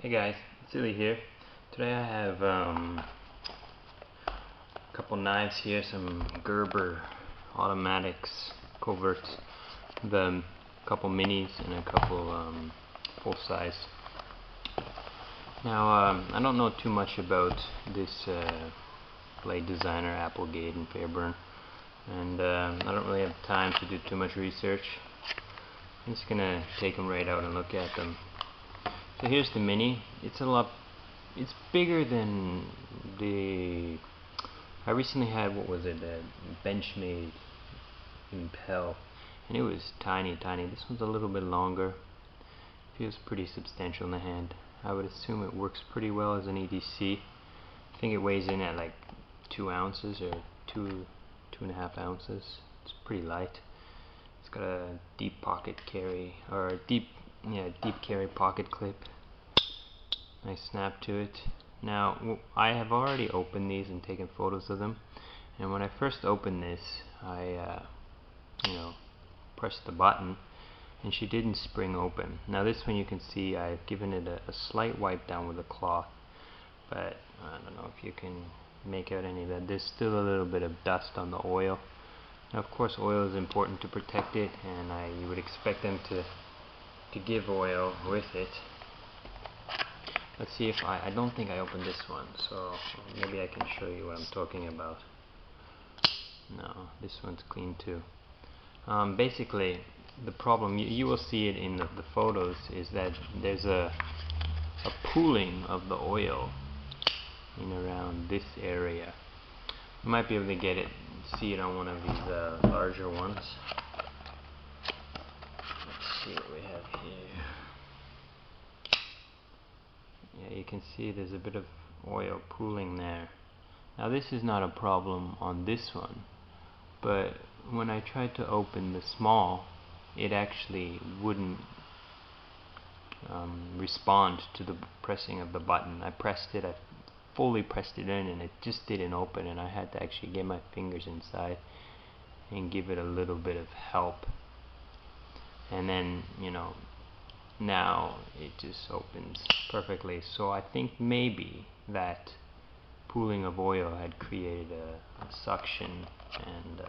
Hey guys, Silly here. Today I have a couple knives here, some Gerber automatics, Covert, the couple minis and a couple full size. Now I don't know too much about this blade designer, Applegate and Fairburn, and I don't really have time to do too much research. I'm just gonna take them right out and look at them. So here's the mini. It's bigger than the. I recently had, what was it, a Benchmade Impel, and it was tiny. This one's a little bit longer. Feels pretty substantial in the hand. I would assume it works pretty well as an EDC. I think it weighs in at like 2 ounces or 2.5 ounces. It's pretty light. It's got a deep pocket carry, or a deep carry pocket clip. Nice snap to it. Now I have already opened these and taken photos of them, and when I first opened this, I pressed the button and she didn't spring open. Now this one, you can see I've given it a slight wipe down with a cloth, but I don't know if you can make out any of that. There's still a little bit of dust on the oil. Now of course oil is important to protect it, and you would expect them to give oil with it. Let's see if I don't think I opened this one, so maybe I can show you what I'm talking about. No, this one's clean too. Basically, the problem, you will see it in the photos, is that there's a pooling of the oil in around this area. You might be able to see it on one of these larger ones. Let's see what we have here. Yeah, you can see there's a bit of oil pooling there. Now this is not a problem on this one, but when I tried to open the small, it actually wouldn't respond to the pressing of the button. I fully pressed it in, and it just didn't open, and I had to actually get my fingers inside and give it a little bit of help. And then, now it just opens perfectly. So I think maybe that pooling of oil had created a suction and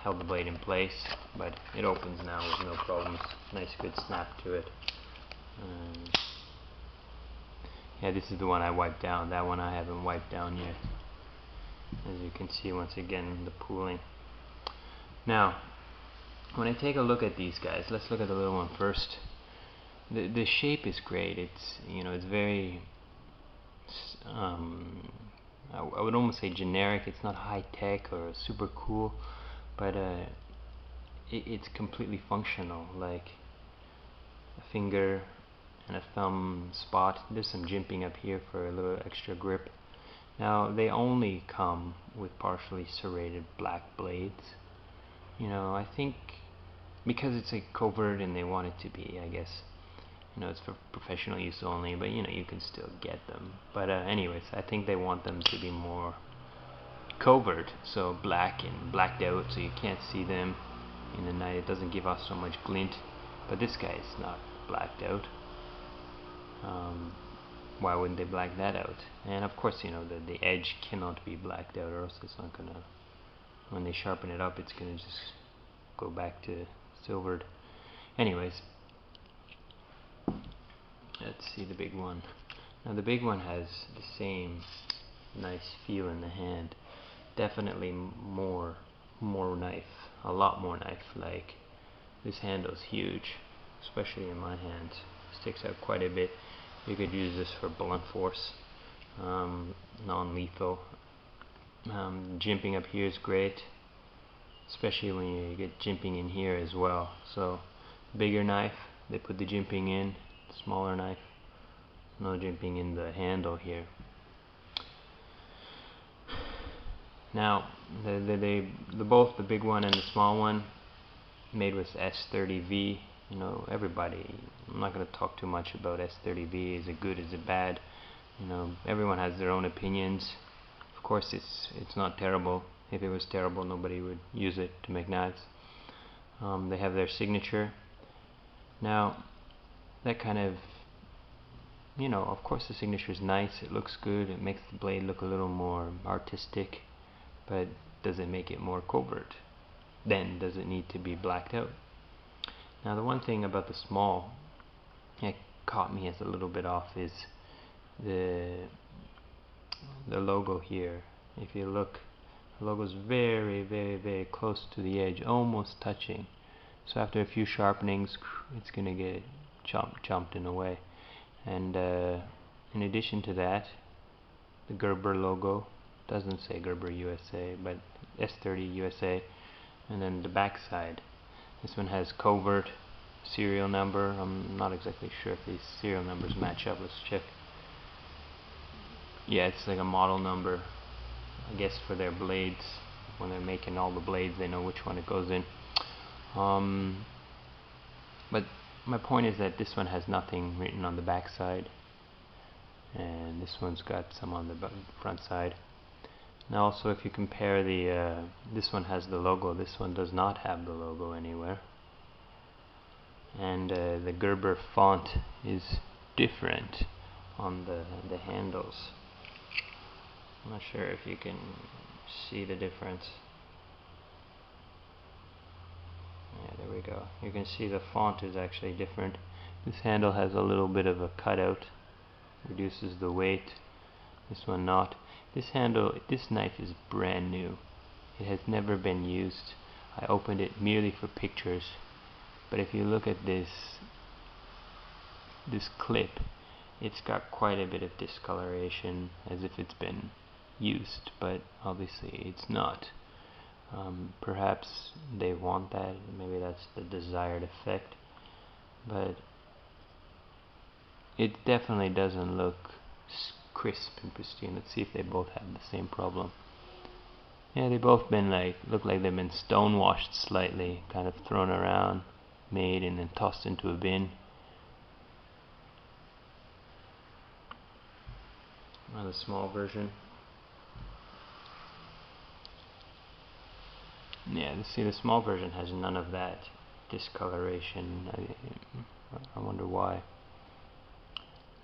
held the blade in place, but it opens now with no problems. Nice good snap to it. Yeah, this is the one I wiped down. That one I haven't wiped down yet. As you can see, once again, the pooling. Now when I take a look at these guys, let's look at the little one first. The shape is great. It's very I would almost say generic. It's not high tech or super cool, but it's completely functional, like a finger and a thumb spot. There's some jimping up here for a little extra grip. Now they only come with partially serrated black blades. I think because it's a Covert and they want it to be, I guess, it's for professional use only, but you can still get them. But anyways, I think they want them to be more covert, so black and blacked out, so you can't see them in the night. It doesn't give off so much glint. But this guy is not blacked out. Why wouldn't they black that out? And of course, the edge cannot be blacked out, or else it's not gonna. When they sharpen it up, it's gonna just go back to silvered. Anyways, let's see the big one. Now the big one has the same nice feel in the hand. Definitely more knife, a lot more knife. Like, this handle's huge, especially in my hands. Sticks out quite a bit. You could use this for blunt force, non-lethal. Jimping up here is great, especially when you get jimping in here as well. So bigger knife, they put the jimping in. Smaller knife, no jimping in the handle here. Now both the big one and the small one made with S30V. Everybody, I'm not going to talk too much about S30V. Is it good, is it bad? Everyone has their own opinions. Of course it's not terrible. If it was terrible, nobody would use it to make knives. They have their signature. Now that kind of you know, of course the signature is nice, it looks good, it makes the blade look a little more artistic, but does it make it more covert? Then does it need to be blacked out? Now the one thing about the small that caught me as a little bit off is the logo here. If you look, the logo is very, very, very close to the edge, almost touching. So after a few sharpenings, it's going to get chomped in a way. And in addition to that, the Gerber logo doesn't say Gerber USA, but S30 USA. And then the back side, this one has Covert serial number. I'm not exactly sure if these serial numbers match up. Let's check. Yeah, it's like a model number, I guess, for their blades. When they're making all the blades, they know which one it goes in. But my point is that this one has nothing written on the back side, and this one's got some on the front side. Now also, if you compare the this one has the logo, this one does not have the logo anywhere, and the Gerber font is different on the handles. I'm not sure if you can see the difference. Yeah, there we go. You can see the font is actually different. This handle has a little bit of a cutout, reduces the weight. This one not. This handle, this knife is brand new. It has never been used. I opened it merely for pictures. But if you look at this clip, it's got quite a bit of discoloration, as if it's been used, but obviously it's not. Perhaps they want that, maybe that's the desired effect, but it definitely doesn't look crisp and pristine. Let's see if they both have the same problem. Yeah, they both been look like they've been stonewashed slightly, kind of thrown around, made, and then tossed into a bin. On the small version. Yeah, see, the small version has none of that discoloration. I wonder why.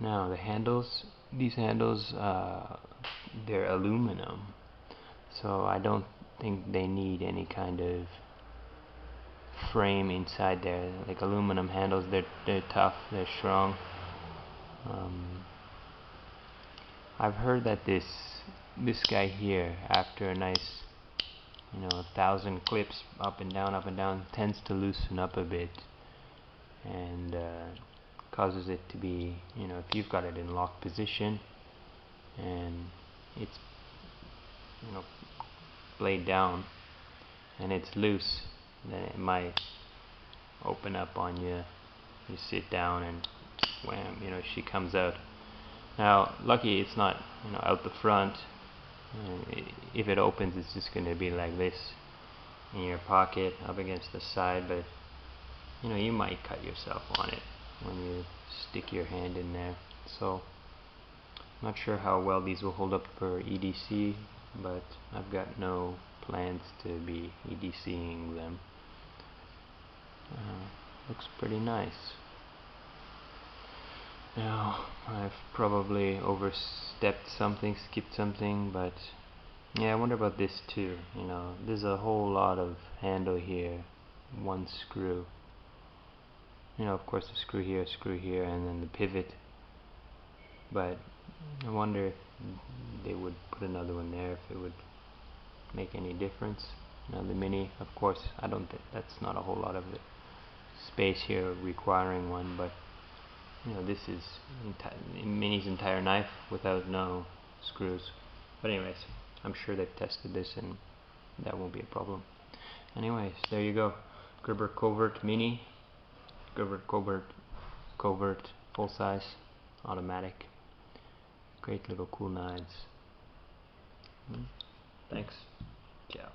Now the handles, these handles, they're aluminum, so I don't think they need any kind of frame inside there. Like aluminum handles, they're tough, they're strong. I've heard that this guy here, after a nice, 1,000 clips up and down, tends to loosen up a bit, and causes it to be, if you've got it in locked position and it's, blade down and it's loose, then it might open up on you. You sit down and wham, she comes out. Now, lucky it's not, out the front. If it opens, it's just going to be like this in your pocket, up against the side, but you might cut yourself on it when you stick your hand in there. So, I'm not sure how well these will hold up for EDC, but I've got no plans to be EDCing them. Looks pretty nice. Now, I've probably overstepped something, skipped something, but yeah, I wonder about this too. There's a whole lot of handle here, one screw. Of course, a screw here, and then the pivot. But I wonder if they would put another one there, if it would make any difference. Now the Mini, of course, I don't think that's not a whole lot of space here requiring one, but this is Mini's entire knife without no screws. But anyways, I'm sure they've tested this and that won't be a problem. Anyways, there you go. Gerber Covert Mini, Gerber Covert full size, automatic. Great little cool knives. Thanks. Ciao.